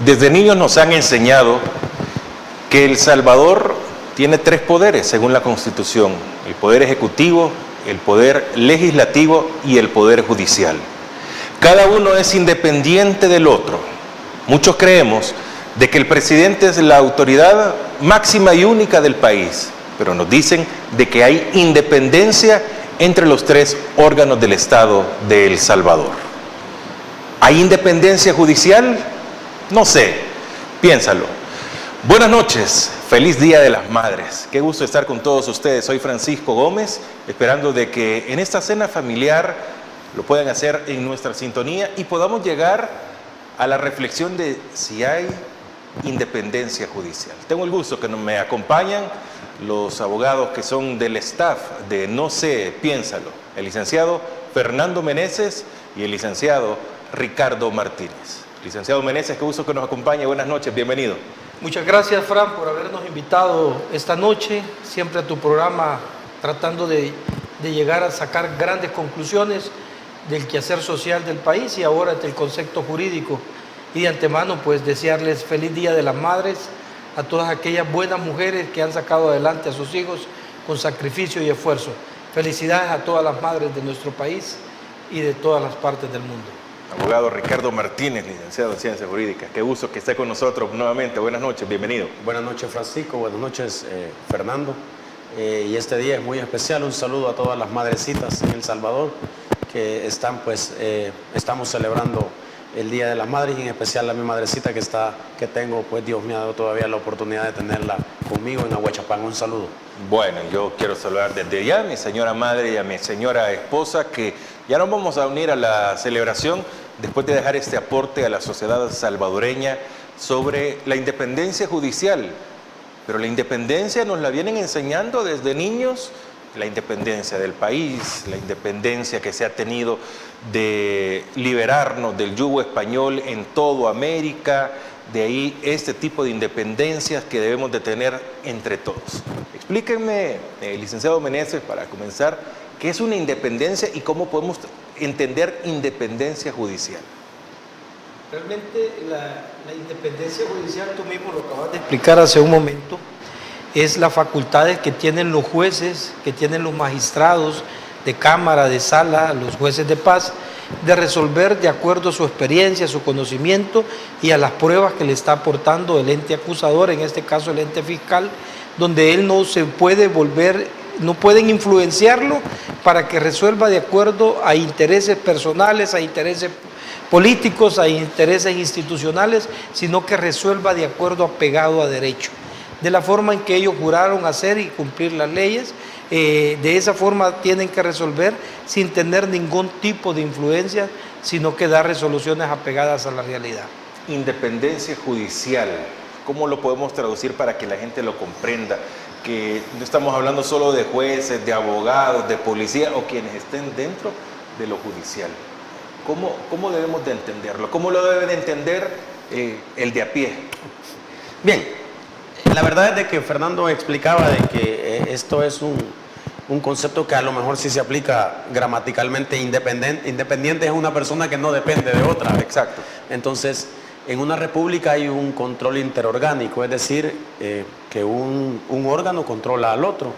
Desde niños nos han enseñado que El Salvador tiene tres poderes según la Constitución: el poder ejecutivo, el poder legislativo y el poder judicial. Cada uno es independiente del otro. Muchos creemos de que el presidente es la autoridad máxima y única del país, pero nos dicen de que hay independencia entre los tres órganos del Estado de El Salvador. ¿Hay independencia judicial? No sé, piénsalo. Buenas noches, feliz Día de las Madres. Qué gusto estar con todos ustedes. Soy Francisco Gómez, esperando de que en esta cena familiar lo puedan hacer en nuestra sintonía y podamos llegar a la reflexión de si hay independencia judicial. Tengo el gusto que me acompañan los abogados que son del staff de No sé, piénsalo, el licenciado Fernando Meneses y el licenciado Ricardo Martínez. Licenciado Meneses, qué gusto que nos acompañe. Buenas noches, bienvenido. Muchas gracias, Fran, por habernos invitado esta noche, siempre a tu programa, tratando de llegar a sacar grandes conclusiones del quehacer social del país y ahora del concepto jurídico. Y de antemano, pues, desearles feliz Día de las Madres a todas aquellas buenas mujeres que han sacado adelante a sus hijos con sacrificio y esfuerzo. Felicidades a todas las madres de nuestro país y de todas las partes del mundo. Abogado Ricardo Martínez, licenciado en Ciencias Jurídicas. Qué gusto que esté con nosotros nuevamente. Buenas noches, bienvenido. Buenas noches, Francisco. Buenas noches, Fernando. Y este día es muy especial. Un saludo a todas las madrecitas en El Salvador que están, estamos celebrando el Día de las Madres, y en especial a mi madrecita que tengo, pues Dios me ha dado todavía la oportunidad de tenerla conmigo en Ahuachapán. Un saludo. Bueno, yo quiero saludar desde ya a mi señora madre y a mi señora esposa, que ya nos vamos a unir a la celebración después de dejar este aporte a la sociedad salvadoreña sobre la independencia judicial. Pero la independencia nos la vienen enseñando desde niños, la independencia del país, la independencia que se ha tenido de liberarnos del yugo español en toda América. De ahí este tipo de independencias que debemos de tener entre todos. Explíquenme, licenciado Meneses, para comenzar, ¿qué es una independencia y cómo podemos entender independencia judicial? Realmente la independencia judicial, tú mismo lo acabas de explicar hace un momento, es las facultades que tienen los jueces, que tienen los magistrados de cámara, de sala, los jueces de paz, de resolver de acuerdo a su experiencia, a su conocimiento y a las pruebas que le está aportando el ente acusador, en este caso el ente fiscal, donde él no se puede no pueden influenciarlo para que resuelva de acuerdo a intereses personales, a intereses políticos, a intereses institucionales, sino que resuelva de acuerdo apegado a derecho, de la forma en que ellos juraron hacer y cumplir las leyes. De esa forma tienen que resolver sin tener ningún tipo de influencia, sino que dar resoluciones apegadas a la realidad. Independencia judicial, ¿cómo lo podemos traducir para que la gente lo comprenda? Que no estamos hablando solo de jueces, de abogados, de policía o quienes estén dentro de lo judicial. ¿Cómo debemos de entenderlo? ¿Cómo lo debe de entender el de a pie? Bien, la verdad es de que Fernando explicaba de que esto es un concepto que a lo mejor sí se aplica gramaticalmente. Independiente es una persona que no depende de otra. Exacto. Entonces, en una república hay un control interorgánico, es decir, que un órgano controla al otro.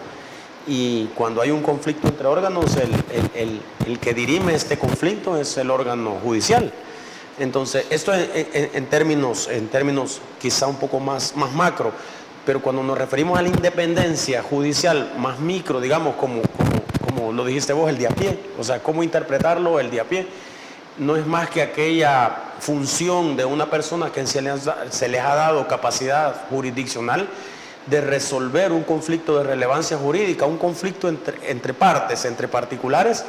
Y cuando hay un conflicto entre órganos, el que dirime este conflicto es el órgano judicial. Entonces, esto en términos quizá un poco más macro, pero cuando nos referimos a la independencia judicial más micro, digamos, como lo dijiste vos, el de a pie, o sea, cómo interpretarlo, el de a pie, no es más que aquella función de una persona que se les ha dado capacidad jurisdiccional de resolver un conflicto de relevancia jurídica, un conflicto entre partes, entre particulares,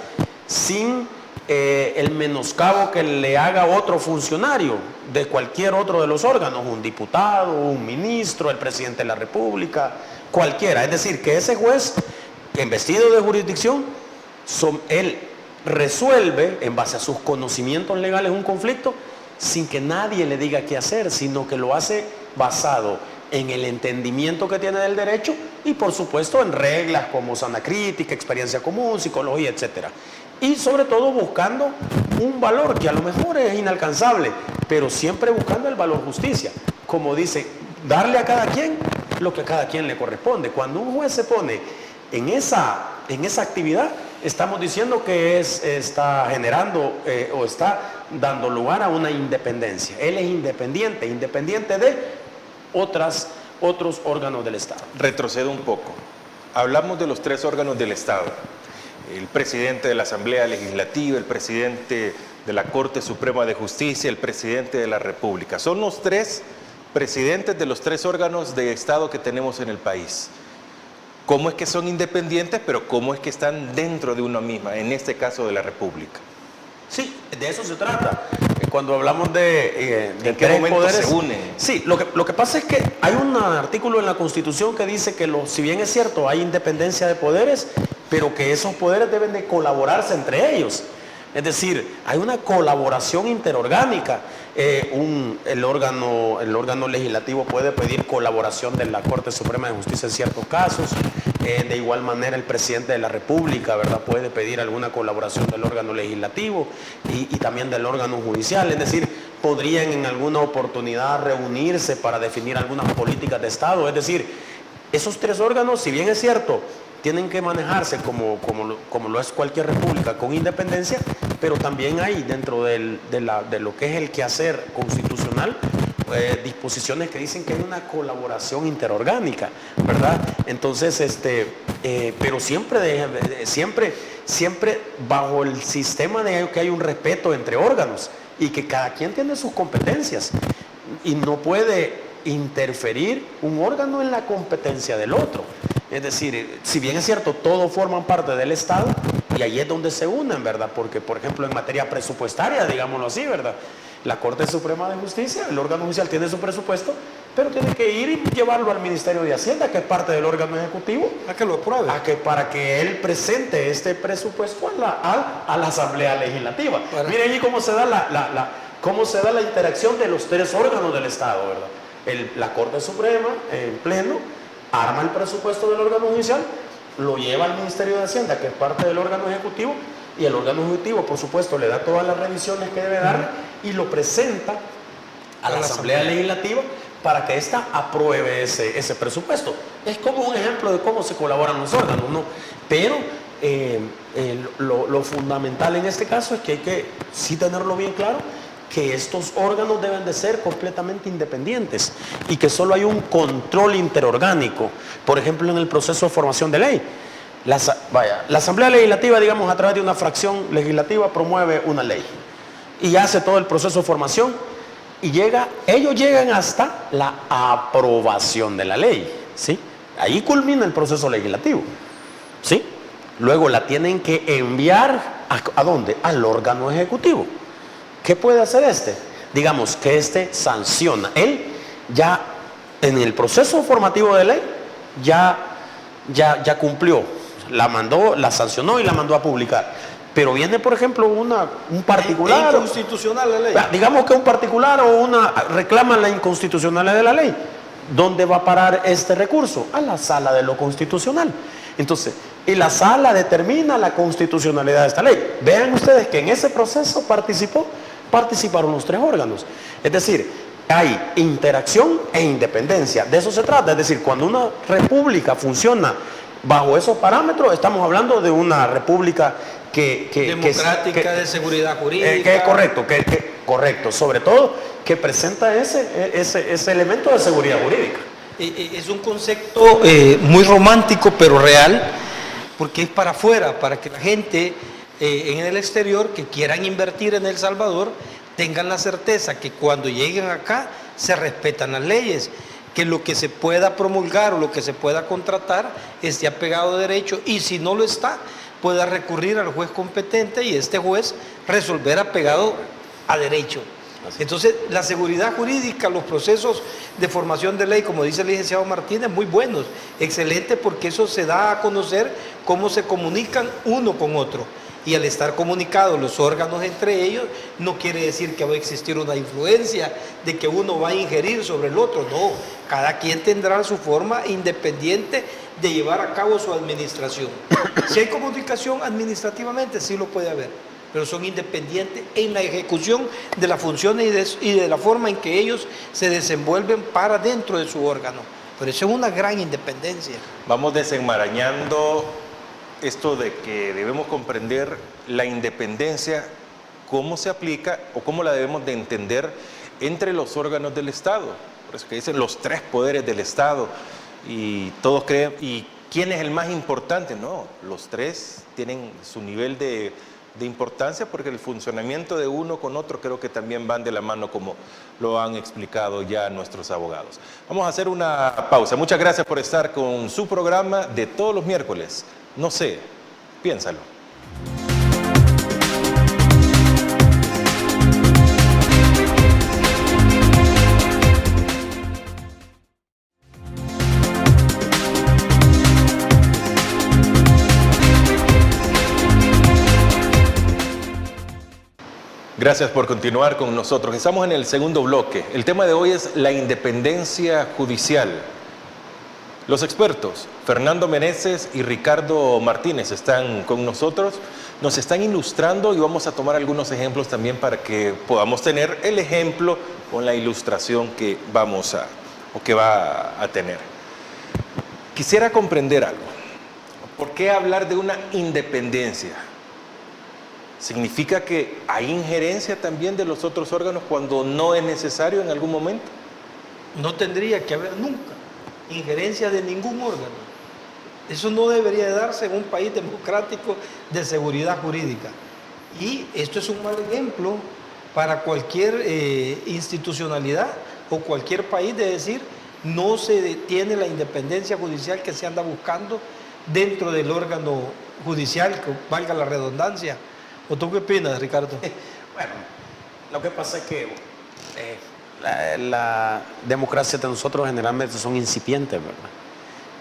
sin el menoscabo que le haga otro funcionario de cualquier otro de los órganos, un diputado, un ministro, el presidente de la República, cualquiera. Es decir, que ese juez, investido de jurisdicción, él resuelve en base a sus conocimientos legales un conflicto sin que nadie le diga qué hacer, sino que lo hace basado en el entendimiento que tiene del derecho y por supuesto en reglas como sana crítica, experiencia común, psicología, etcétera. Y sobre todo buscando un valor que a lo mejor es inalcanzable, pero siempre buscando el valor justicia. Como dice, darle a cada quien lo que a cada quien le corresponde. Cuando un juez se pone en esa actividad, estamos diciendo que está generando o está dando lugar a una independencia. Él es independiente de otros órganos del Estado. Retrocedo un poco. Hablamos de los 3 órganos del Estado. El presidente de la Asamblea Legislativa, el presidente de la Corte Suprema de Justicia, el presidente de la República. Son los 3 presidentes de los 3 órganos de Estado que tenemos en el país. ¿Cómo es que son independientes, pero cómo es que están dentro de una misma, en este caso de la República? Sí, de eso se trata. Cuando hablamos de ¿en qué momento poderes, se unen? Sí, lo que pasa es que hay un artículo en la Constitución que dice que si bien es cierto, hay independencia de poderes, pero que esos poderes deben de colaborarse entre ellos. Es decir, hay una colaboración interorgánica. El órgano legislativo puede pedir colaboración de la Corte Suprema de Justicia en ciertos casos. De igual manera, el presidente de la República, ¿verdad?, puede pedir alguna colaboración del órgano legislativo y también del órgano judicial. Es decir, podrían en alguna oportunidad reunirse para definir algunas políticas de Estado. Es decir, esos 3 órganos, si bien es cierto, tienen que manejarse como lo es cualquier república con independencia, pero también hay dentro de lo que es el quehacer constitucional disposiciones que dicen que hay una colaboración interorgánica, ¿verdad? Entonces, pero siempre bajo el sistema de que hay un respeto entre órganos y que cada quien tiene sus competencias y no puede interferir un órgano en la competencia del otro. Es decir, si bien es cierto, todos forman parte del Estado y ahí es donde se unen, ¿verdad? Porque, por ejemplo, en materia presupuestaria, digámoslo así, ¿verdad? La Corte Suprema de Justicia, el órgano judicial tiene su presupuesto, pero tiene que ir y llevarlo al Ministerio de Hacienda, que es parte del órgano ejecutivo, A que lo apruebe. para que él presente este presupuesto a la Asamblea Legislativa. Miren ahí cómo se da cómo se da la interacción de los 3 órganos del Estado, ¿verdad? La Corte Suprema, en pleno, arma el presupuesto del órgano judicial, lo lleva al Ministerio de Hacienda, que es parte del órgano ejecutivo, y el órgano ejecutivo, por supuesto, le da todas las revisiones que debe dar y lo presenta a la Asamblea Legislativa para que ésta apruebe ese presupuesto. Es como un ejemplo de cómo se colaboran los órganos, ¿no? Pero lo fundamental en este caso es que hay que sí tenerlo bien claro, que estos órganos deben de ser completamente independientes y que solo hay un control interorgánico. Por ejemplo, en el proceso de formación de ley. La Asamblea Legislativa, digamos, a través de una fracción legislativa promueve una ley y hace todo el proceso de formación y ellos llegan hasta la aprobación de la ley, ¿sí? Ahí culmina el proceso legislativo, ¿sí? Luego la tienen que enviar ¿a dónde? Al órgano ejecutivo. ¿Qué puede hacer Digamos que sanciona. Él ya en el proceso formativo de ley ya cumplió, la sancionó y la mandó a publicar. Pero viene, por ejemplo, un particular. ¿Es inconstitucional la ley? Digamos que un particular reclama la inconstitucionalidad de la ley. ¿Dónde va a parar este recurso? A la sala de lo constitucional. Entonces, y la sala determina la constitucionalidad de esta ley. Vean ustedes que en ese proceso participaron los 3 órganos. Es decir, hay interacción e independencia. De eso se trata. Es decir, cuando una república funciona bajo esos parámetros, estamos hablando de una república democrática, de seguridad jurídica. Que es correcto, correcto. Sobre todo, que presenta ese elemento de seguridad jurídica. Es un concepto muy romántico, pero real, porque es para afuera, para que la gente en el exterior que quieran invertir en El Salvador tengan la certeza que cuando lleguen acá se respetan las leyes, que lo que se pueda promulgar o lo que se pueda contratar esté apegado a derecho, y si no lo está, pueda recurrir al juez competente y este juez resolver apegado a derecho. Entonces, la seguridad jurídica, los procesos de formación de ley, como dice el licenciado Martínez, muy buenos, excelente, porque eso se da a conocer cómo se comunican uno con otro. Y al estar comunicados los órganos entre ellos, no quiere decir que va a existir una influencia de que uno va a ingerir sobre el otro. No, cada quien tendrá su forma independiente de llevar a cabo su administración. Si hay comunicación administrativamente, sí lo puede haber, pero son independientes en la ejecución de las funciones y de la forma en que ellos se desenvuelven para dentro de su órgano. Pero eso es una gran independencia. Vamos desenmarañando esto de que debemos comprender la independencia, cómo se aplica o cómo la debemos de entender entre los órganos del Estado. Por eso que dicen los tres poderes del Estado y todos creen, ¿y quién es el más importante? No, los tres tienen su nivel de importancia porque el funcionamiento de uno con otro creo que también van de la mano como lo han explicado ya nuestros abogados. Vamos a hacer una pausa. Muchas gracias por estar con su programa de todos los miércoles. No sé, piénsalo. Gracias por continuar con nosotros. Estamos en el segundo bloque. El tema de hoy es la independencia judicial. Los expertos, Fernando Meneses y Ricardo Martínez, están con nosotros, nos están ilustrando y vamos a tomar algunos ejemplos también para que podamos tener el ejemplo con la ilustración que vamos a, o que va a tener. Quisiera comprender algo. ¿Por qué hablar de una independencia? ¿Significa que hay injerencia también de los otros órganos cuando no es necesario en algún momento? No tendría que haber nunca injerencia de ningún órgano. Eso no debería de darse en un país democrático de seguridad jurídica. Y esto es un mal ejemplo para cualquier institucionalidad o cualquier país de decir no se tiene la independencia judicial que se anda buscando dentro del órgano judicial, que valga la redundancia. ¿O tú qué opinas, Ricardo? Bueno, lo que pasa es que la democracia de nosotros generalmente son incipientes, ¿verdad?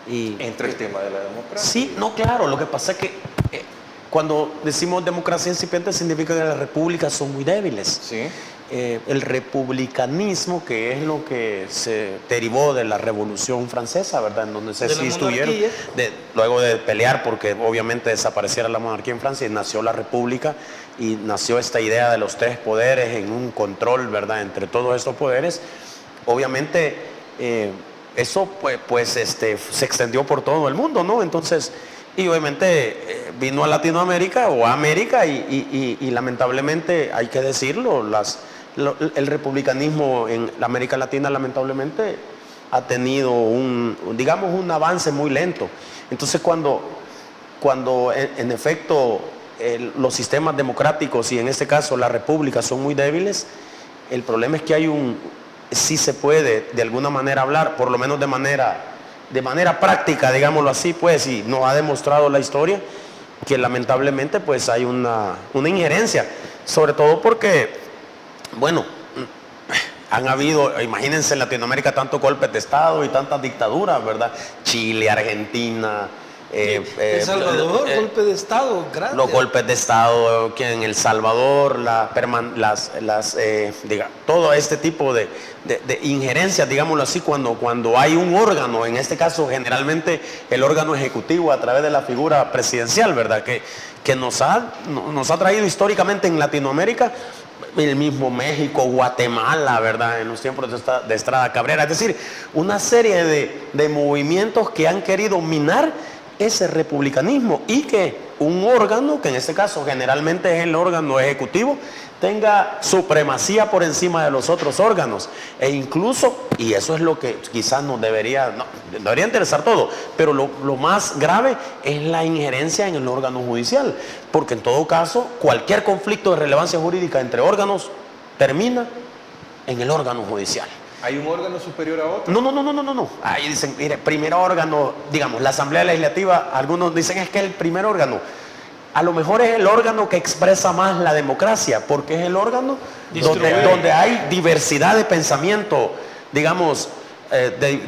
Y entra el tema de la democracia. Sí, no, claro, lo que pasa es que cuando decimos democracia incipiente significa que las repúblicas son muy débiles. Sí. El republicanismo, que es lo que se derivó de la Revolución Francesa, ¿verdad? En donde se instituyeron, luego de pelear porque obviamente desapareciera la monarquía en Francia, y nació la república y nació esta idea de los tres poderes en un control, ¿verdad?, entre todos estos poderes. Obviamente eso se extendió por todo el mundo, ¿no? Entonces, y obviamente vino a Latinoamérica o a América y lamentablemente, hay que decirlo, el republicanismo en la América Latina lamentablemente ha tenido un avance muy lento. Entonces cuando en efecto los sistemas democráticos y en este caso las repúblicas son muy débiles, el problema es que sí se puede de alguna manera hablar, por lo menos de manera práctica, digámoslo así, pues, y nos ha demostrado la historia que lamentablemente pues hay una injerencia, sobre todo porque, bueno, han habido, imagínense en Latinoamérica, tantos golpes de Estado y tantas dictaduras, ¿verdad? Chile, Argentina, El Salvador, golpe de Estado, grande. Los golpes de Estado que en El Salvador, todo este tipo de injerencias, digámoslo así, cuando hay un órgano, en este caso generalmente el órgano ejecutivo a través de la figura presidencial, ¿verdad? Que nos ha traído históricamente en Latinoamérica, el mismo México, Guatemala, ¿verdad?, en los tiempos de Estrada Cabrera, es decir, una serie de movimientos que han querido minar ese republicanismo y que un órgano, que en este caso generalmente es el órgano ejecutivo, tenga supremacía por encima de los otros órganos. E incluso, y eso es lo que quizás nos debería interesar todo, pero lo más grave es la injerencia en el órgano judicial, porque en todo caso cualquier conflicto de relevancia jurídica entre órganos termina en el órgano judicial. ¿Hay un órgano superior a otro? No. Ahí dicen, mire, primer órgano, digamos, la Asamblea Legislativa, algunos dicen es que el primer órgano, a lo mejor es el órgano que expresa más la democracia, porque es el órgano donde hay diversidad de pensamiento, digamos,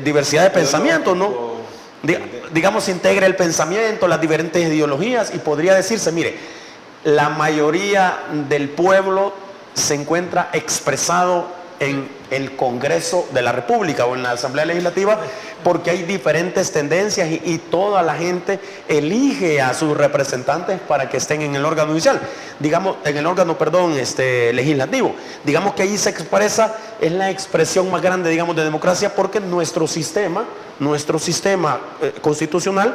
diversidad de pensamiento, ¿no? Digamos, integra el pensamiento, las diferentes ideologías, y podría decirse, mire, la mayoría del pueblo se encuentra expresado en el Congreso de la República o en la Asamblea Legislativa, porque hay diferentes tendencias y toda la gente elige a sus representantes para que estén en el órgano judicial, digamos, en el órgano, perdón, legislativo. Digamos que ahí se expresa, es la expresión más grande, digamos, de democracia, porque nuestro sistema constitucional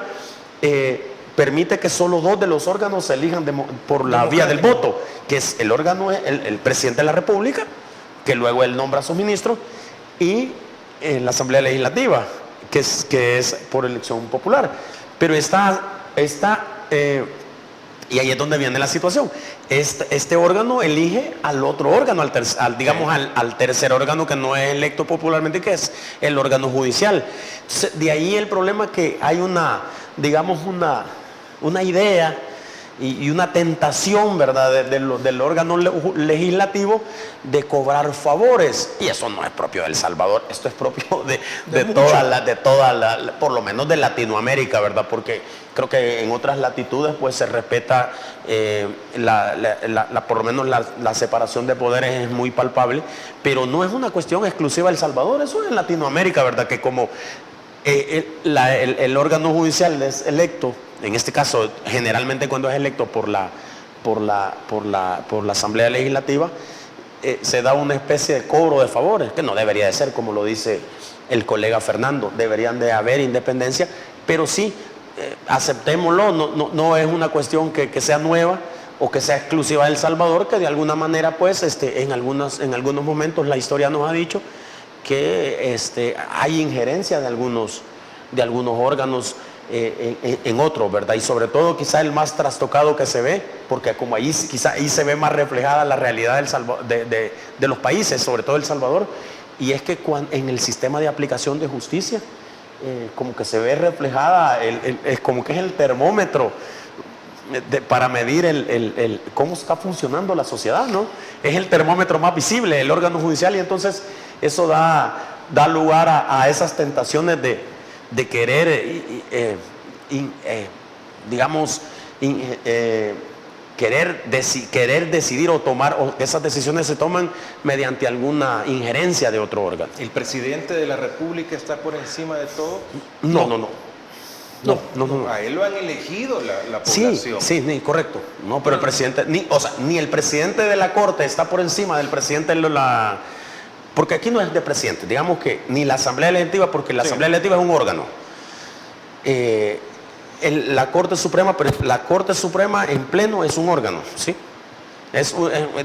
permite que solo 2 de los órganos se elijan por la vía del voto, que es el órgano, el presidente de la República, que luego él nombra a sus ministros, y la Asamblea Legislativa, que es por elección popular. Pero y ahí es donde viene la situación. Este órgano elige al otro órgano, al tercer órgano que no es electo popularmente, que es el órgano judicial. Entonces, de ahí el problema, que hay una idea y una tentación, ¿verdad?, del órgano legislativo de cobrar favores, y eso no es propio de El Salvador, esto es propio de toda por lo menos de Latinoamérica, ¿verdad?, porque creo que en otras latitudes pues se respeta por lo menos la separación de poderes es muy palpable, pero no es una cuestión exclusiva de El Salvador, eso es en Latinoamérica, ¿verdad?, que como el órgano judicial es electo, en este caso generalmente cuando es electo por la Asamblea Legislativa, se da una especie de cobro de favores, que no debería de ser, como lo dice el colega Fernando, deberían de haber independencia, pero sí, aceptémoslo, no es una cuestión que sea nueva o que sea exclusiva de El Salvador, que de alguna manera pues en algunos momentos la historia nos ha dicho que hay injerencia de algunos órganos en otros, ¿verdad? Y sobre todo quizá el más trastocado que se ve, porque como quizá ahí se ve más reflejada la realidad de los países, sobre todo El Salvador, y es que en el sistema de aplicación de justicia, como que se ve reflejada, es como que es el termómetro para medir cómo está funcionando la sociedad, ¿no? Es el termómetro más visible, el órgano judicial, y entonces eso da lugar a esas tentaciones de querer, querer decidir o tomar, o esas decisiones se toman mediante alguna injerencia de otro órgano. ¿El presidente de la República está por encima de todo? No. A él lo han elegido la población. Sí, correcto. No, pero el presidente, ni el presidente de la Corte está por encima del presidente de la... Porque aquí no es de presidente, digamos que ni la Asamblea Legislativa, porque la Asamblea Legislativa es un órgano. La Corte Suprema, pero la Corte Suprema en pleno es un órgano, ¿sí?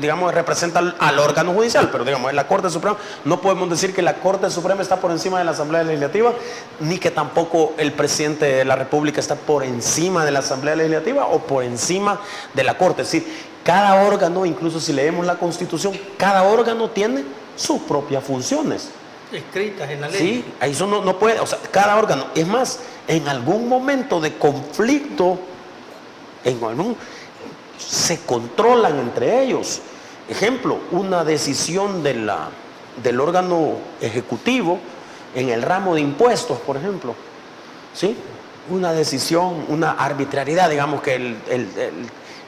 Digamos, representa al órgano judicial, pero digamos, en la Corte Suprema no podemos decir que la Corte Suprema está por encima de la Asamblea Legislativa, ni que tampoco el presidente de la República está por encima de la Asamblea Legislativa o por encima de la Corte. Es decir, cada órgano, incluso si leemos la Constitución, cada órgano tiene sus propias funciones escritas en la ley. Sí, eso no puede, cada órgano, es más, en algún momento de conflicto, se controlan entre ellos. Ejemplo, una decisión del órgano ejecutivo en el ramo de impuestos, por ejemplo, ¿sí? Una decisión, una arbitrariedad, digamos que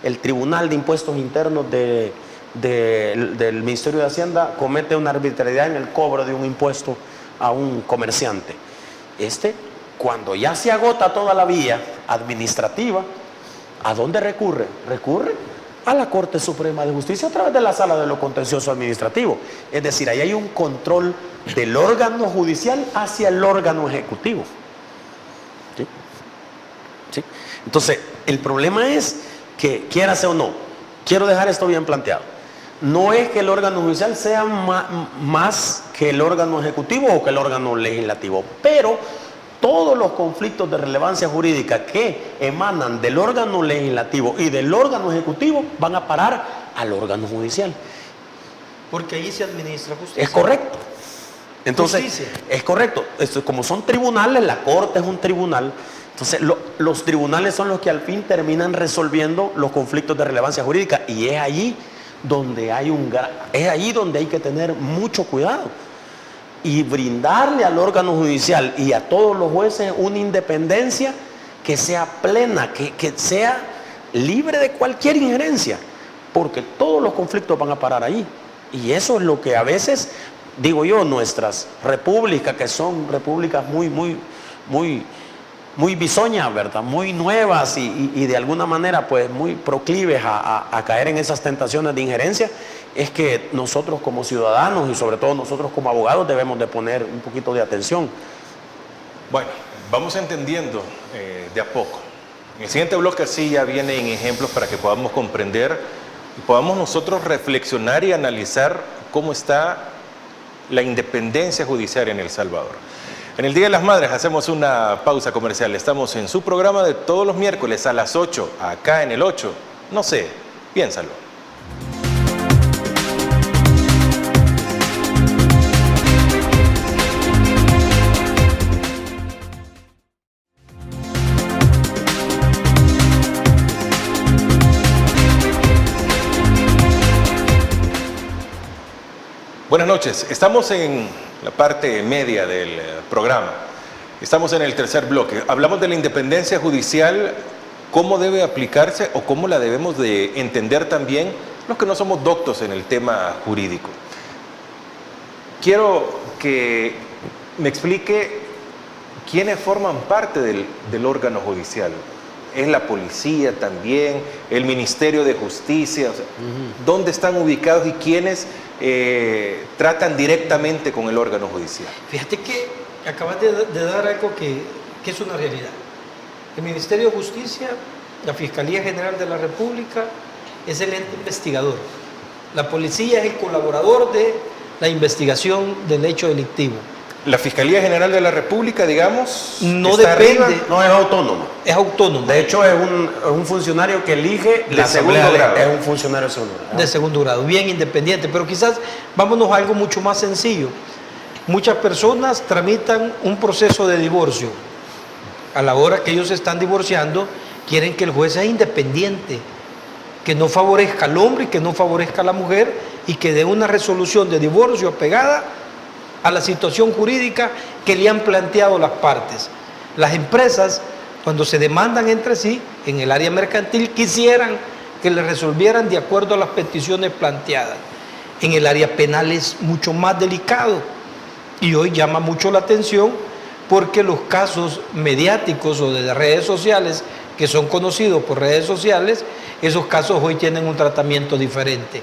el Tribunal de Impuestos Internos del Ministerio de Hacienda comete una arbitrariedad en el cobro de un impuesto a un comerciante. Cuando ya se agota toda la vía administrativa, ¿a dónde recurre? Recurre a la Corte Suprema de Justicia a través de la Sala de lo Contencioso Administrativo. Es decir, ahí hay un control del órgano judicial hacia el órgano ejecutivo. ¿Sí? Entonces, el problema es que, quieras o no, quiero dejar esto bien planteado. No es que el órgano judicial sea más que el órgano ejecutivo o que el órgano legislativo, pero todos los conflictos de relevancia jurídica que emanan del órgano legislativo y del órgano ejecutivo van a parar al órgano judicial. Porque ahí se administra justicia. Es correcto. Entonces, justicia. Es correcto. Como son tribunales, la Corte es un tribunal. Entonces, los tribunales son los que al fin terminan resolviendo los conflictos de relevancia jurídica, y es allí donde hay que tener mucho cuidado y brindarle al órgano judicial y a todos los jueces una independencia que sea plena, que sea libre de cualquier injerencia, porque todos los conflictos van a parar ahí. Y eso es lo que a veces, digo yo, nuestras repúblicas, que son repúblicas muy bisoñas, ¿verdad? Muy nuevas y de alguna manera pues muy proclives a caer en esas tentaciones de injerencia, es que nosotros como ciudadanos y sobre todo nosotros como abogados debemos de poner un poquito de atención. Bueno, vamos entendiendo de a poco. En el siguiente bloque sí ya vienen ejemplos para que podamos comprender y podamos nosotros reflexionar y analizar cómo está la independencia judicial en El Salvador. En el Día de las Madres hacemos una pausa comercial. Estamos en su programa de todos los miércoles a las 8, acá en el 8. No sé, piénsalo. Buenas noches, estamos en la parte media del programa, estamos en el tercer bloque, hablamos de la independencia judicial, cómo debe aplicarse o cómo la debemos de entender también los que no somos doctos en el tema jurídico. Quiero que me explique quiénes forman parte del órgano judicial. ¿Es la policía también? ¿El Ministerio de Justicia? O sea, ¿dónde están ubicados y quiénes tratan directamente con el órgano judicial? Fíjate que acabas de dar algo que es una realidad. El Ministerio de Justicia, la Fiscalía General de la República, es el ente investigador. La policía es el colaborador de la investigación del hecho delictivo. La Fiscalía General de la República, digamos, no está depende, arriba. No, es autónoma. Es autónoma. De hecho, es un funcionario que elige De la segundo asamblea, grado. es un funcionario de segundo grado. De segundo grado, bien independiente, pero quizás vámonos a algo mucho más sencillo. Muchas personas tramitan un proceso de divorcio. A la hora que ellos se están divorciando, quieren que el juez sea independiente, que no favorezca al hombre y que no favorezca a la mujer y que dé una resolución de divorcio apegada a la situación jurídica que le han planteado las partes. Las empresas, cuando se demandan entre sí, en el área mercantil, quisieran que le resolvieran de acuerdo a las peticiones planteadas. En el área penal es mucho más delicado y hoy llama mucho la atención porque los casos mediáticos o de redes sociales, que son conocidos por redes sociales, esos casos hoy tienen un tratamiento diferente.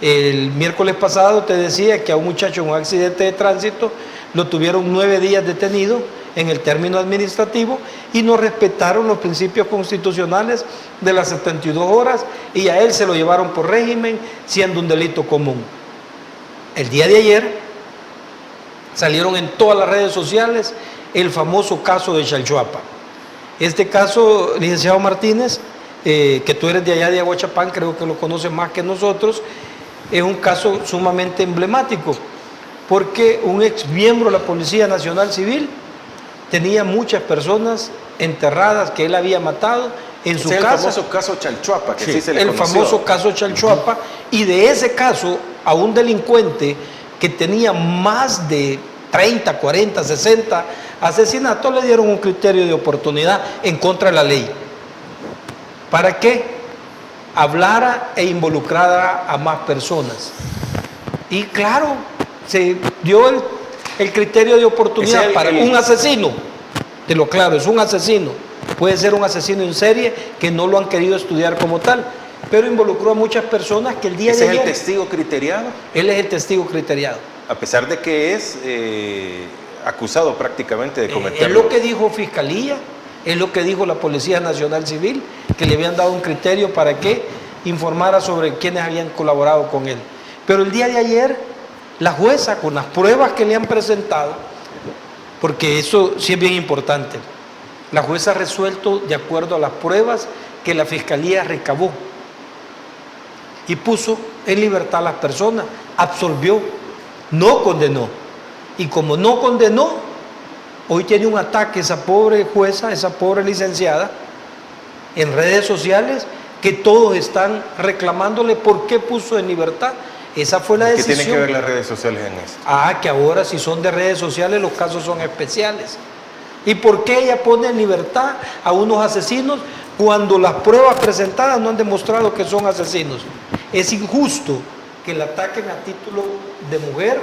El miércoles pasado te decía que a un muchacho en un accidente de tránsito lo tuvieron 9 días detenido en el término administrativo y no respetaron los principios constitucionales de las 72 horas y a él se lo llevaron por régimen siendo un delito común. El día de ayer salieron en todas las redes sociales el famoso caso de Chalchuapa. Este caso, licenciado Martínez, que tú eres de allá de Aguachapán, creo que lo conoces más que nosotros, es un caso sumamente emblemático, porque un ex miembro de la Policía Nacional Civil tenía muchas personas enterradas que él había matado en su casa. El famoso caso Chalchuapa, que sí se le conoció. El famoso caso Chalchuapa, y de ese caso a un delincuente que tenía más de 30, 40, 60 asesinatos, le dieron un criterio de oportunidad en contra de la ley. ¿Para qué? Hablara e involucrara a más personas. Y claro, se dio el criterio de oportunidad para un asesino. Te lo claro, es un asesino. Puede ser un asesino en serie que no lo han querido estudiar como tal, pero involucró a muchas personas que el día de ayer... ¿Ese es el testigo criteriado? Él es el testigo criteriado. A pesar de que es acusado prácticamente de cometer... Es lo que dijo Fiscalía, es lo que dijo la Policía Nacional Civil, que le habían dado un criterio para que informara sobre quiénes habían colaborado con él. Pero el día de ayer, la jueza, con las pruebas que le han presentado, porque eso sí es bien importante, la jueza ha resuelto de acuerdo a las pruebas que la Fiscalía recabó y puso en libertad a las personas, absolvió, no condenó. Y como no condenó, hoy tiene un ataque esa pobre jueza, esa pobre licenciada, en redes sociales, que todos están reclamándole por qué puso en libertad. Esa fue la decisión. ¿Qué tienen que ver las redes sociales en esto? Que ahora si son de redes sociales los casos son especiales. ¿Y por qué ella pone en libertad a unos asesinos? cuando las pruebas presentadas no han demostrado que son asesinos. Es injusto que la ataquen a título de mujer,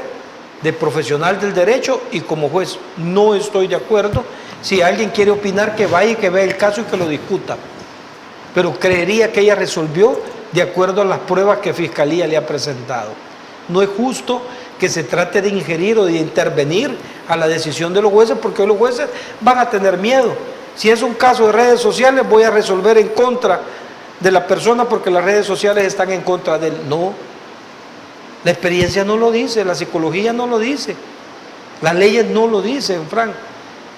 de profesional del derecho y como juez. No estoy de acuerdo. Si alguien quiere opinar, que vaya y que vea el caso y que lo discuta. Pero creería que ella resolvió de acuerdo a las pruebas que Fiscalía le ha presentado. No es justo que se trate de ingerir o de intervenir a la decisión de los jueces, porque los jueces van a tener miedo. Si es un caso de redes sociales, voy a resolver en contra de la persona porque las redes sociales están en contra de él. No, la experiencia no lo dice, la psicología no lo dice, las leyes no lo dicen, Frank.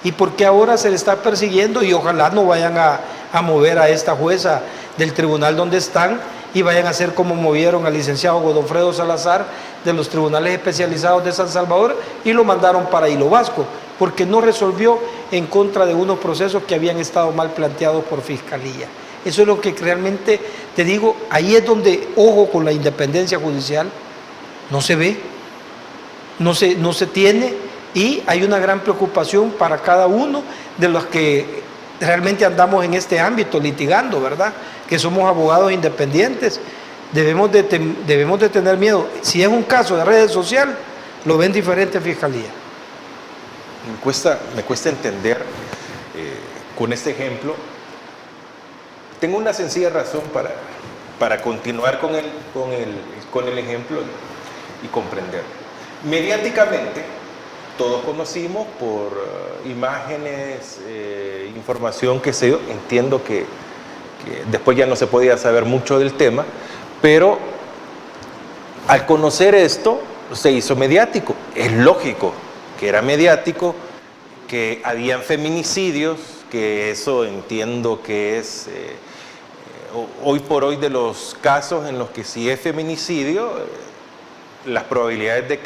¿Y por qué ahora se le está persiguiendo? Y ojalá no vayan a mover a esta jueza del tribunal donde están y vayan a hacer como movieron al licenciado Godofredo Salazar de los tribunales especializados de San Salvador y lo mandaron para Hilo Vasco, porque no resolvió en contra de unos procesos que habían estado mal planteados por Fiscalía. Eso es lo que realmente te digo, ahí es donde, ojo con la independencia judicial, no se ve, no se tiene, y hay una gran preocupación para cada uno de los que realmente andamos en este ámbito litigando, ¿verdad? Que somos abogados independientes. Debemos de tener miedo. Si es un caso de redes sociales, lo ven diferente Fiscalía. Me cuesta entender con este ejemplo. Tengo una sencilla razón para continuar con el ejemplo y comprender. Mediáticamente, todos conocimos por imágenes, información que se dio. Entiendo que después ya no se podía saber mucho del tema, pero al conocer esto se hizo mediático. Es lógico que era mediático, que habían feminicidios, que eso entiendo que es hoy por hoy de los casos en los que si es feminicidio, las probabilidades de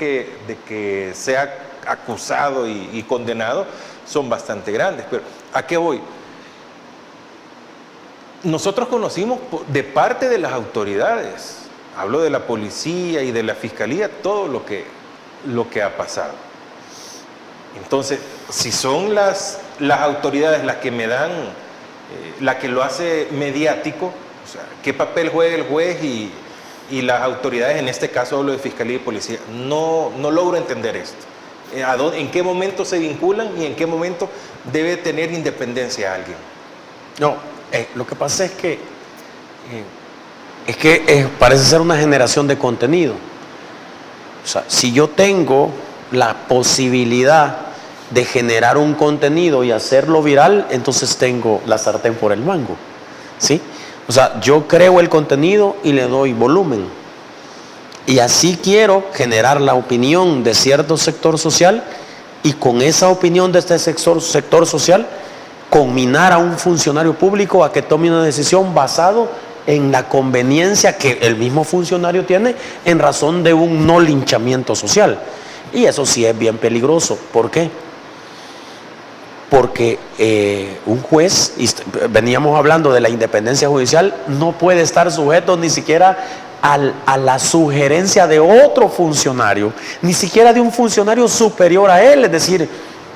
que sea acusado y condenado son bastante grandes. Pero ¿a qué voy? Nosotros conocimos de parte de las autoridades, hablo de la policía y de la fiscalía, todo lo que ha pasado. Entonces, si son las autoridades las que me dan, la que lo hace mediático, o sea, ¿qué papel juega el juez y las autoridades, en este caso hablo de fiscalía y policía? No logro entender esto. ¿En qué momento se vinculan y en qué momento debe tener independencia alguien? No, lo que pasa es que parece ser una generación de contenido. O sea, si yo tengo la posibilidad de generar un contenido y hacerlo viral, entonces tengo la sartén por el mango, ¿sí? O sea, yo creo el contenido y le doy volumen. Y así quiero generar la opinión de cierto sector social y con esa opinión de este sector social combinar a un funcionario público a que tome una decisión basado en la conveniencia que el mismo funcionario tiene en razón de un no linchamiento social. Y eso sí es bien peligroso. ¿Por qué? Porque un juez, y veníamos hablando de la independencia judicial, no puede estar sujeto ni siquiera a la sugerencia de otro funcionario, ni siquiera de un funcionario superior a él. Es decir,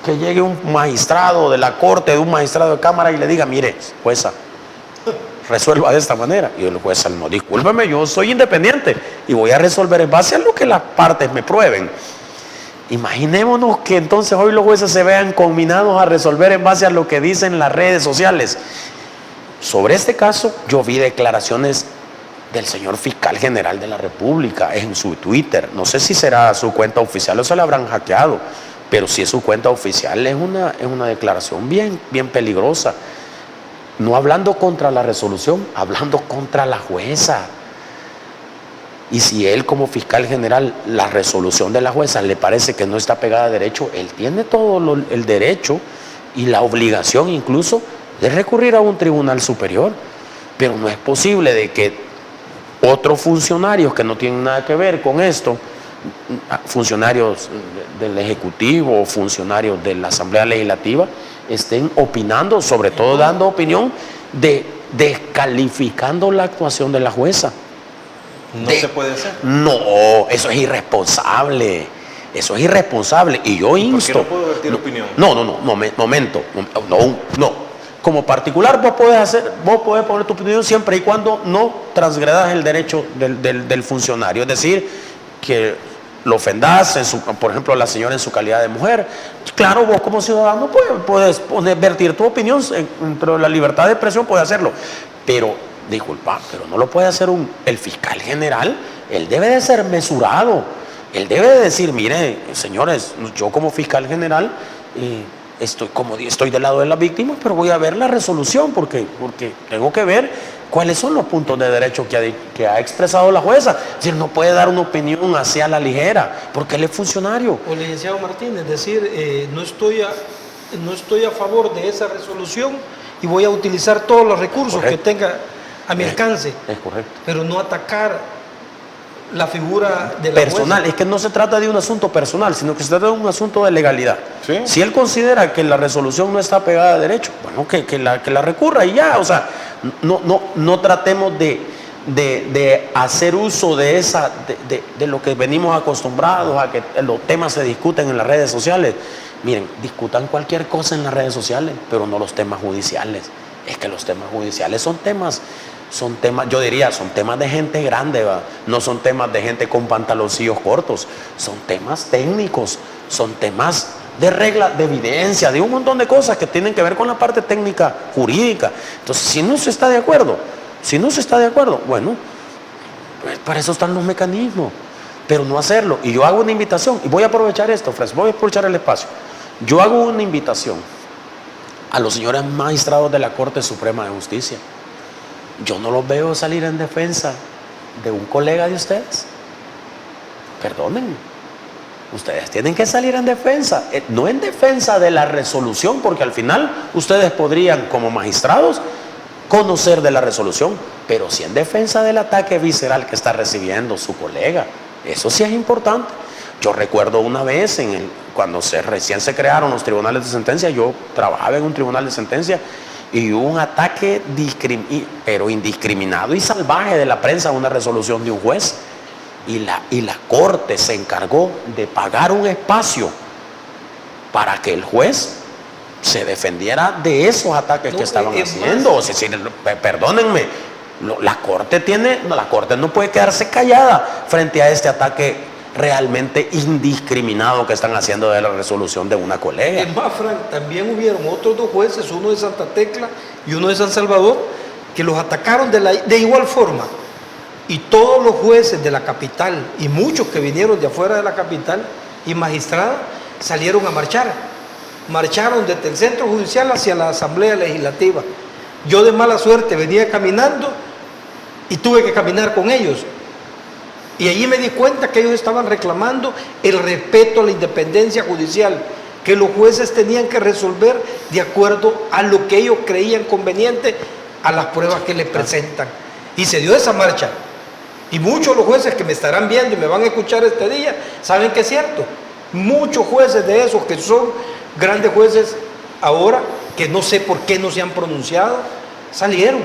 que llegue un magistrado de la corte, de un magistrado de cámara y le diga: mire, jueza, resuelva de esta manera. Y el juez: no, discúlpeme, yo soy independiente y voy a resolver en base a lo que las partes me prueben. Imaginémonos que entonces hoy los jueces se vean combinados a resolver en base a lo que dicen las redes sociales. Sobre este caso, yo vi declaraciones del señor fiscal general de la República en su Twitter. No sé si será su cuenta oficial o se la habrán hackeado, pero si es su cuenta oficial es una declaración bien peligrosa. No hablando contra la resolución, hablando contra la jueza. Y si él como fiscal general, la resolución de la jueza le parece que no está pegada a derecho, él tiene todo el derecho y la obligación incluso de recurrir a un tribunal superior. Pero no es posible de que otros funcionarios que no tienen nada que ver con esto, funcionarios del Ejecutivo o funcionarios de la Asamblea Legislativa, estén opinando, sobre todo dando opinión, descalificando la actuación de la jueza. No se puede hacer. No, eso es irresponsable. Eso es irresponsable. Y yo insto. ¿Por qué no puedo vertir opinión? Momento. No. como particular vos podés poner tu opinión siempre y cuando no transgredas el derecho del funcionario. Es decir, que lo ofendas, por ejemplo, la señora en su calidad de mujer. Claro, vos como ciudadano puedes vertir tu opinión dentro de la libertad de expresión, puedes hacerlo. Pero, disculpa, pero no lo puede hacer el fiscal general. Él debe de ser mesurado. Él debe de decir, mire, señores, yo como fiscal general estoy del lado de las víctimas, pero voy a ver la resolución porque tengo que ver cuáles son los puntos de derecho que ha expresado la jueza. Es decir, no puede dar una opinión hacia la ligera, porque él es funcionario. O licenciado Martínez, decir, no estoy a favor de esa resolución y voy a utilizar todos los recursos que tenga a mi alcance. Es correcto. Pero no atacar la figura de la personal, jueza. es que no se trata de un asunto personal, sino que se trata de un asunto de legalidad. ¿Sí? Si él considera que la resolución no está pegada a derecho, bueno, que la recurra y ya. O sea, no tratemos de hacer uso de lo que venimos acostumbrados a que los temas se discuten en las redes sociales. Miren, discutan cualquier cosa en las redes sociales, pero no los temas judiciales. Es que los temas judiciales son temas, yo diría, son temas de gente grande, ¿va? No son temas de gente con pantaloncillos cortos, son temas técnicos, son temas de regla, de evidencia, de un montón de cosas que tienen que ver con la parte técnica jurídica. Entonces, si no se está de acuerdo, bueno, pues para eso están los mecanismos, pero no hacerlo. Y yo hago una invitación, y voy a aprovechar esto, Fres, voy a aprovechar el espacio. Yo hago una invitación a los señores magistrados de la Corte Suprema de Justicia. Yo no los veo salir en defensa de un colega de ustedes. Perdónenme. Ustedes tienen que salir en defensa, no en defensa de la resolución, porque al final ustedes podrían, como magistrados, conocer de la resolución, pero sí en defensa del ataque visceral que está recibiendo su colega. Eso sí es importante. Yo recuerdo una vez, cuando recién se crearon los tribunales de sentencia, yo trabajaba en un tribunal de sentencia, y hubo un ataque pero indiscriminado y salvaje de la prensa a una resolución de un juez, y la Corte se encargó de pagar un espacio para que el juez se defendiera de esos ataques que estaban haciendo. O sea, perdónenme, la Corte no puede quedarse callada frente a este ataque realmente indiscriminado que están haciendo de la resolución de una colega. En más, Frank, también hubieron otros dos jueces, uno de Santa Tecla y uno de San Salvador, que los atacaron de igual forma. Y todos los jueces de la capital y muchos que vinieron de afuera de la capital y magistrados salieron a marchar. Marcharon desde el centro judicial hacia la Asamblea Legislativa. Yo de mala suerte venía caminando y tuve que caminar con ellos. Y allí me di cuenta que ellos estaban reclamando el respeto a la independencia judicial, que los jueces tenían que resolver de acuerdo a lo que ellos creían conveniente, a las pruebas que les presentan. Y se dio esa marcha. Y muchos de los jueces que me estarán viendo y me van a escuchar este día, saben que es cierto. Muchos jueces de esos que son grandes jueces ahora, que no sé por qué no se han pronunciado, salieron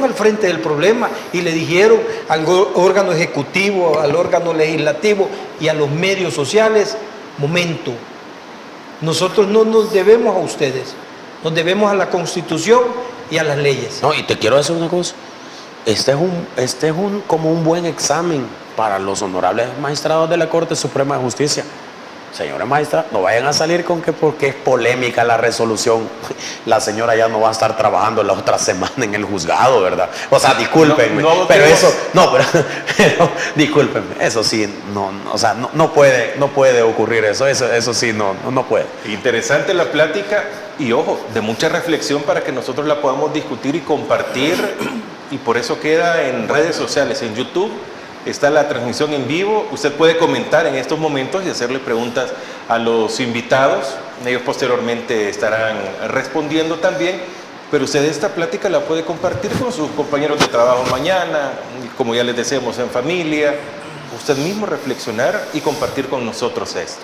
al frente del problema y le dijeron al órgano ejecutivo, al órgano legislativo y a los medios sociales: momento, nosotros no nos debemos a ustedes, nos debemos a la Constitución y a las leyes. No, y te quiero decir una cosa, este es como un buen examen para los honorables magistrados de la Corte Suprema de Justicia. Señora maestra, no vayan a salir con que porque es polémica la resolución, la señora ya no va a estar trabajando la otra semana en el juzgado, ¿verdad? O sea, discúlpenme, pero discúlpenme, eso sí, no puede ocurrir eso sí, no puede. Interesante la plática y ojo, de mucha reflexión para que nosotros la podamos discutir y compartir, y por eso queda en redes sociales, en YouTube. Está la transmisión en vivo, usted puede comentar en estos momentos y hacerle preguntas a los invitados, ellos posteriormente estarán respondiendo también, pero usted esta plática la puede compartir con sus compañeros de trabajo mañana, como ya les decíamos, en familia, usted mismo reflexionar y compartir con nosotros esto.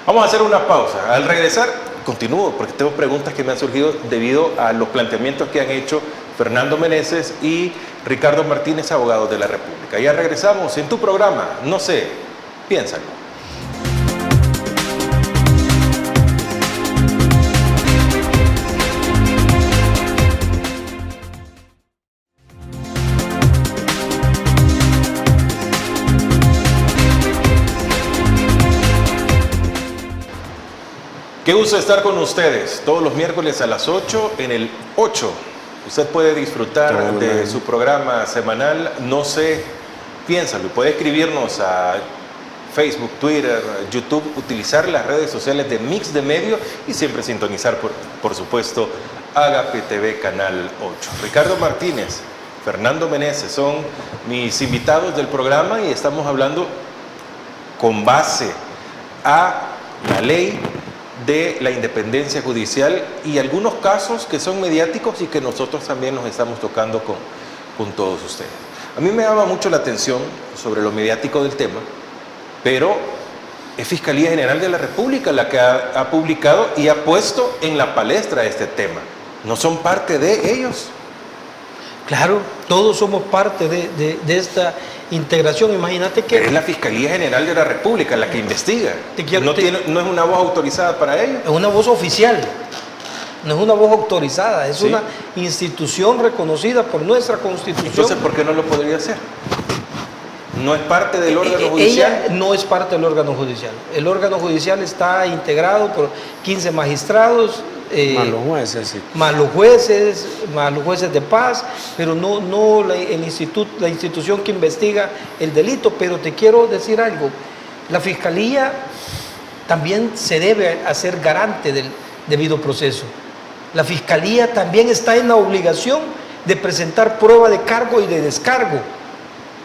Vamos a hacer una pausa, al regresar continúo porque tengo preguntas que me han surgido debido a los planteamientos que han hecho Fernando Meneses y Ricardo Martínez, abogados de la República. Ya regresamos en tu programa, no sé, piénsalo. Qué gusto estar con ustedes todos los miércoles a las 8 en el 8. Usted puede disfrutar de su programa semanal. No sé, piénsalo. Puede escribirnos a Facebook, Twitter, YouTube, utilizar las redes sociales de Mix de Medio y siempre sintonizar, por supuesto, Agape TV Canal 8. Ricardo Martínez, Fernando Meneses son mis invitados del programa y estamos hablando con base a la ley de la independencia judicial y algunos casos que son mediáticos y que nosotros también nos estamos tocando con todos ustedes. A mí me llama mucho la atención sobre lo mediático del tema, pero es Fiscalía General de la República la que ha publicado y ha puesto en la palestra este tema. ¿No son parte de ellos? Claro, todos somos parte de esta integración. Imagínate que... Pero es la Fiscalía General de la República la que investiga. No es una voz autorizada para ello. Es una voz oficial, no es una voz autorizada, es una institución reconocida por nuestra Constitución. Entonces, ¿por qué no lo podría hacer? ¿No es parte del órgano judicial? Ella no es parte del órgano judicial. El órgano judicial está integrado por 15 magistrados, más los jueces, sí. más los jueces de paz, pero no la institución que investiga el delito. Pero te quiero decir algo, la Fiscalía también se debe hacer garante del debido proceso. La Fiscalía también está en la obligación de presentar prueba de cargo y de descargo.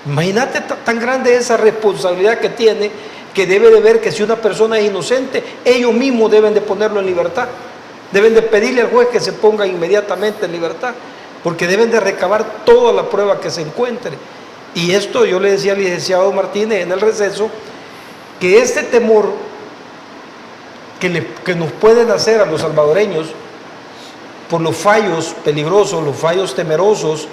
Imagínate tan grande esa responsabilidad que tiene, que debe de ver que si una persona es inocente, ellos mismos deben de ponerlo en libertad. Deben de pedirle al juez que se ponga inmediatamente en libertad, porque deben de recabar toda la prueba que se encuentre. Y esto yo le decía al licenciado Martínez en el receso, que este temor que nos pueden hacer a los salvadoreños por los fallos peligrosos, los fallos temerosos,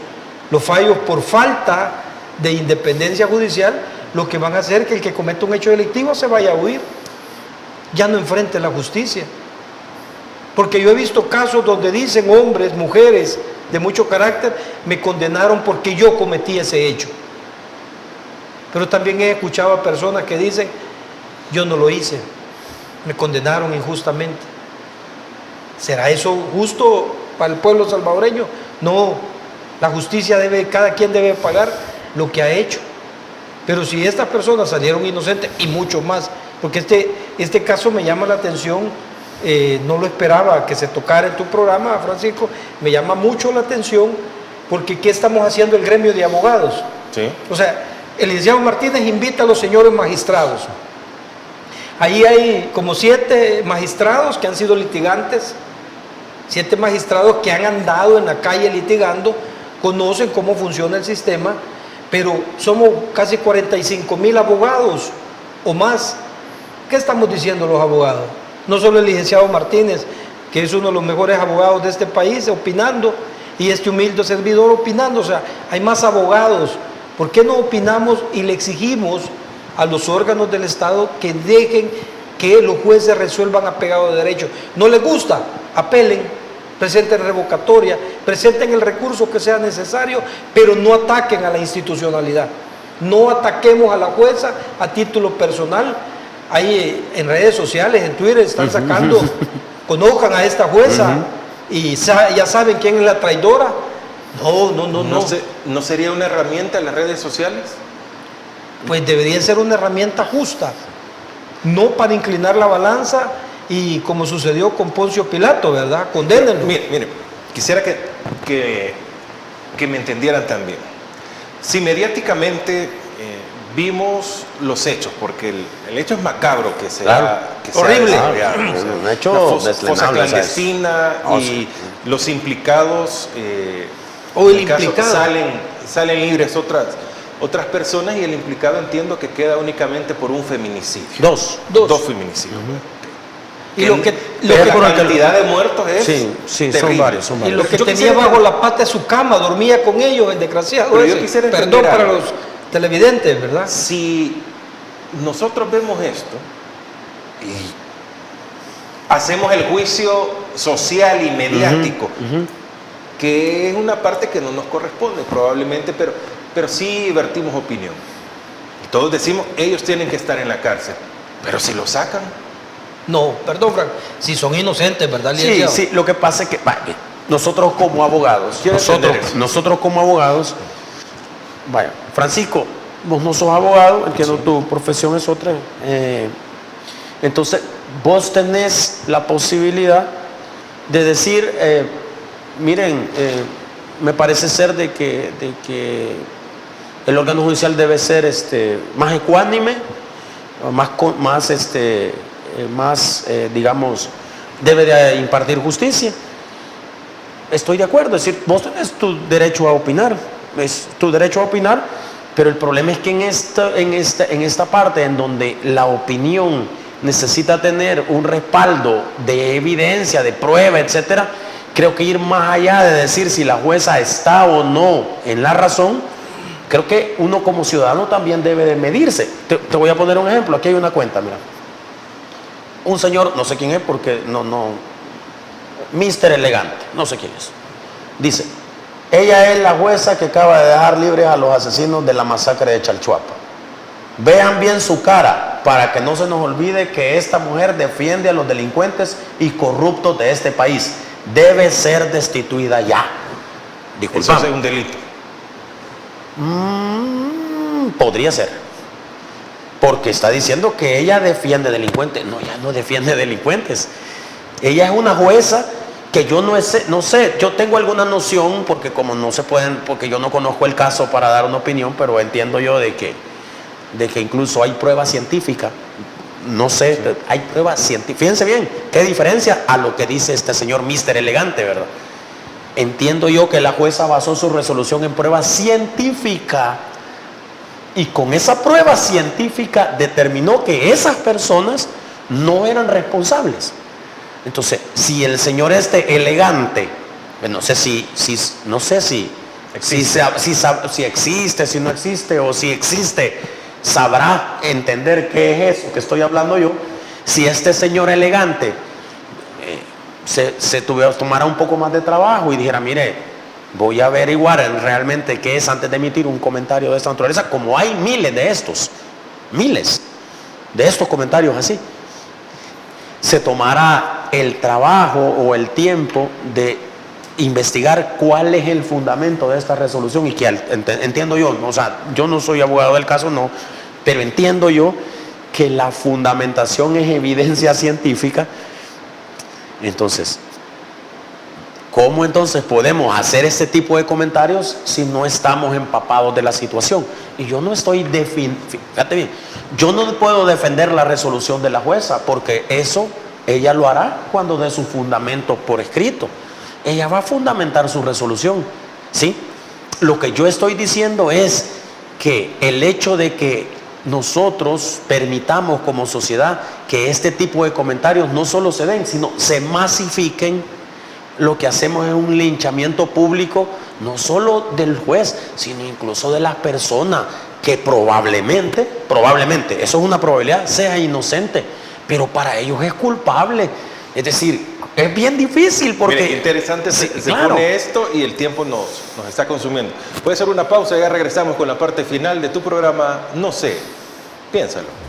los fallos por falta de independencia judicial, lo que van a hacer que el que cometa un hecho delictivo se vaya a huir, ya no enfrente la justicia. Porque yo he visto casos donde dicen hombres, mujeres de mucho carácter, me condenaron porque yo cometí ese hecho. Pero también he escuchado a personas que dicen, yo no lo hice, me condenaron injustamente. ¿Será eso justo para el pueblo salvadoreño? No, la justicia cada quien debe pagar lo que ha hecho. Pero si estas personas salieron inocentes y mucho más, porque este caso me llama la atención, no lo esperaba que se tocara en tu programa, Francisco, me llama mucho la atención, porque ¿qué estamos haciendo el gremio de abogados? Sí. O sea, el licenciado Martínez invita a los señores magistrados. Ahí hay como 7 magistrados que han sido litigantes, 7 magistrados que han andado en la calle litigando, conocen cómo funciona el sistema, pero somos casi 45,000 abogados o más. ¿Qué estamos diciendo los abogados? No solo el licenciado Martínez, que es uno de los mejores abogados de este país, opinando, y este humilde servidor opinando. O sea, hay más abogados. ¿Por qué no opinamos y le exigimos a los órganos del Estado que dejen que los jueces resuelvan apegado de derecho? ¿No les gusta? Apelen, presenten revocatoria, presenten el recurso que sea necesario, pero no ataquen a la institucionalidad. No ataquemos a la jueza a título personal. Ahí en redes sociales, en Twitter, están sacando, conozcan a esta jueza y ya saben quién es la traidora. ¿No sería una herramienta en las redes sociales? Pues debería ser una herramienta justa, no para inclinar la balanza y como sucedió con Poncio Pilato, ¿verdad? Condénenlo. Mire, quisiera que me entendieran también. Si mediáticamente vimos los hechos, porque el hecho es macabro que se ha horrible. Un hecho la fosa clandestina y los implicados salen libres otras personas, y el implicado entiendo que queda únicamente por un feminicidio. Dos feminicidios. Y la cantidad de muertos es sí, terrible. son varios. Y lo que tenía bajo la pata de su cama, dormía con ellos, el desgraciado. Pero yo quisiera Perdón para algo. los televidentes, ¿verdad? Si nosotros vemos esto y hacemos el juicio social y mediático, que es una parte que no nos corresponde probablemente, pero sí vertimos opinión. Y todos decimos, ellos tienen que estar en la cárcel, pero si lo sacan, No, perdón, Frank, si son inocentes, ¿verdad, Sí, licenciado? sí, lo que pasa es que vaya, nosotros como abogados, Quiero entender eso. nosotros como abogados, vaya, Francisco, vos no sos abogado, entiendo tu profesión es otra, entonces vos tenés la posibilidad de decir, miren, me parece ser de que el órgano judicial debe ser más ecuánime, digamos, debe de impartir justicia. Estoy de acuerdo, es decir, vos tenés tu derecho a opinar, es tu derecho a opinar, pero el problema es que en esta parte en donde la opinión necesita tener un respaldo de evidencia, de prueba, etcétera, creo que ir más allá de decir si la jueza está o no en la razón, creo que uno como ciudadano también debe de medirse. Te voy a poner un ejemplo, aquí hay una cuenta, mira. Un señor, no sé quién es porque Mr. Elegante, no sé quién es. Dice, ella es la jueza que acaba de dejar libres a los asesinos de la masacre de Chalchuapa. Vean bien su cara para que no se nos olvide que esta mujer defiende a los delincuentes y corruptos de este país. Debe ser destituida ya. Disculpame. Eso es un delito. Podría ser. Porque está diciendo que ella defiende delincuentes. No, ella no defiende delincuentes. Ella es una jueza que yo no sé, yo tengo alguna noción, porque como no se pueden, porque yo no conozco el caso para dar una opinión, pero entiendo yo de que incluso hay pruebas científicas. No sé, sí. Hay pruebas científicas. Fíjense bien, qué diferencia a lo que dice este señor Mr. Elegante, ¿verdad? Entiendo yo que la jueza basó su resolución en prueba científica y con esa prueba científica determinó que esas personas no eran responsables. Entonces, si el señor Elegante, no sé si existe, si no existe, o si existe, sabrá entender qué es eso que estoy hablando yo. Si este señor Elegante tomara un poco más de trabajo y dijera, mire, voy a averiguar realmente qué es antes de emitir un comentario de esta naturaleza, como hay miles de estos comentarios así, se tomará el trabajo o el tiempo de investigar cuál es el fundamento de esta resolución y que entiendo yo, o sea, yo no soy abogado del caso, no, pero entiendo yo que la fundamentación es evidencia científica. Entonces, ¿cómo entonces podemos hacer este tipo de comentarios si no estamos empapados de la situación? Y yo no estoy fíjate bien, yo no puedo defender la resolución de la jueza porque eso ella lo hará cuando dé su fundamento por escrito. Ella va a fundamentar su resolución, ¿sí? Lo que yo estoy diciendo es que el hecho de que nosotros permitamos como sociedad que este tipo de comentarios no solo se den, sino se masifiquen, lo que hacemos es un linchamiento público, no solo del juez, sino incluso de las personas que probablemente, eso es una probabilidad, sea inocente, pero para ellos es culpable. Es decir, es bien difícil porque... Mire, interesante sí, se claro. pone esto y el tiempo nos está consumiendo. Puede ser una pausa y ya regresamos con la parte final de tu programa. No sé, piénsalo.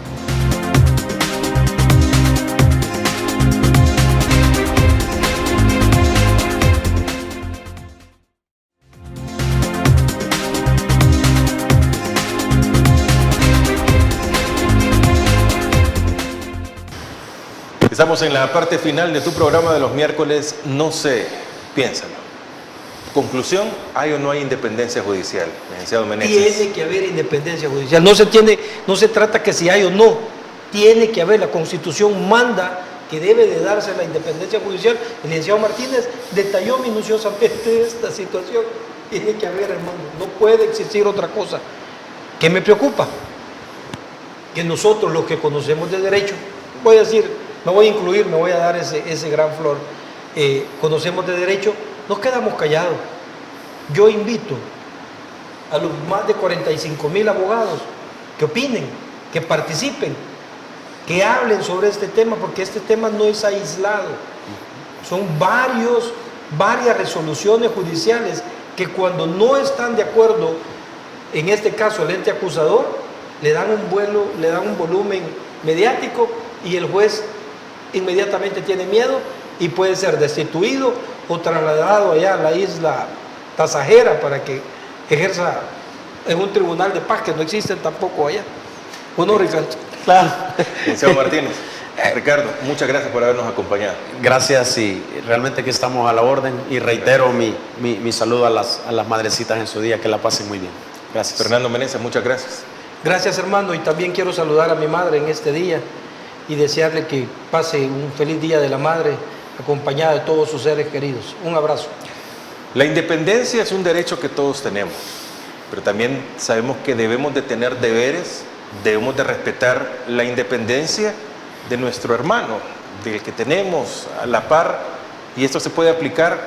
Estamos en la parte final de tu programa de los miércoles. No sé, piénsalo. Conclusión, ¿hay o no hay independencia judicial, licenciado Meneses? Tiene que haber independencia judicial. No se trata que si hay o no. Tiene que haber. La Constitución manda que debe de darse la independencia judicial. El licenciado Martínez detalló minuciosamente esta situación. Tiene que haber, hermano. No puede existir otra cosa. ¿Qué me preocupa? Que nosotros, los que conocemos de derecho, voy a decir... Me voy a incluir, me voy a dar ese gran flor. Conocemos de derecho, nos quedamos callados. Yo invito a los más de 45,000 abogados que opinen, que participen, que hablen sobre este tema, porque este tema no es aislado. Son varias resoluciones judiciales que cuando no están de acuerdo, en este caso el ente acusador, le dan un volumen mediático y el juez inmediatamente tiene miedo y puede ser destituido o trasladado allá a la isla Tasajera para que ejerza en un tribunal de paz que no existen tampoco allá. Bueno, Ricardo. Claro. Licenciado Martínez, Ricardo, muchas gracias por habernos acompañado. Gracias y realmente que estamos a la orden y reitero mi saludo a las madrecitas en su día, que la pasen muy bien. Gracias. Fernando Meneses, muchas gracias. Gracias, hermano, y también quiero saludar a mi madre en este día y desearle que pase un feliz Día de la Madre acompañada de todos sus seres queridos. Un abrazo. La independencia es un derecho que todos tenemos, pero también sabemos que debemos de tener deberes, debemos de respetar la independencia de nuestro hermano, del que tenemos a la par, y esto se puede aplicar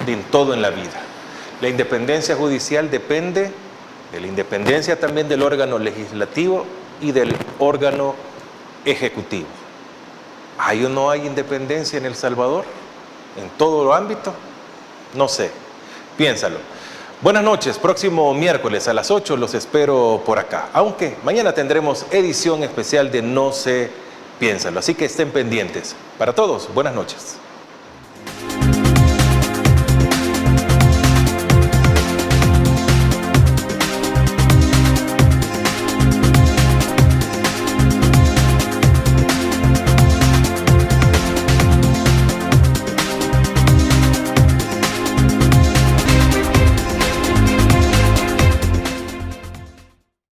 en todo en la vida. La independencia judicial depende de la independencia también del órgano legislativo y del órgano ejecutivo. ¿Hay o no hay independencia en El Salvador? ¿En todo lo ámbito? No sé. Piénsalo. Buenas noches. Próximo miércoles a las 8 los espero por acá. Aunque mañana tendremos edición especial de No sé, piénsalo. Así que estén pendientes. Para todos, buenas noches.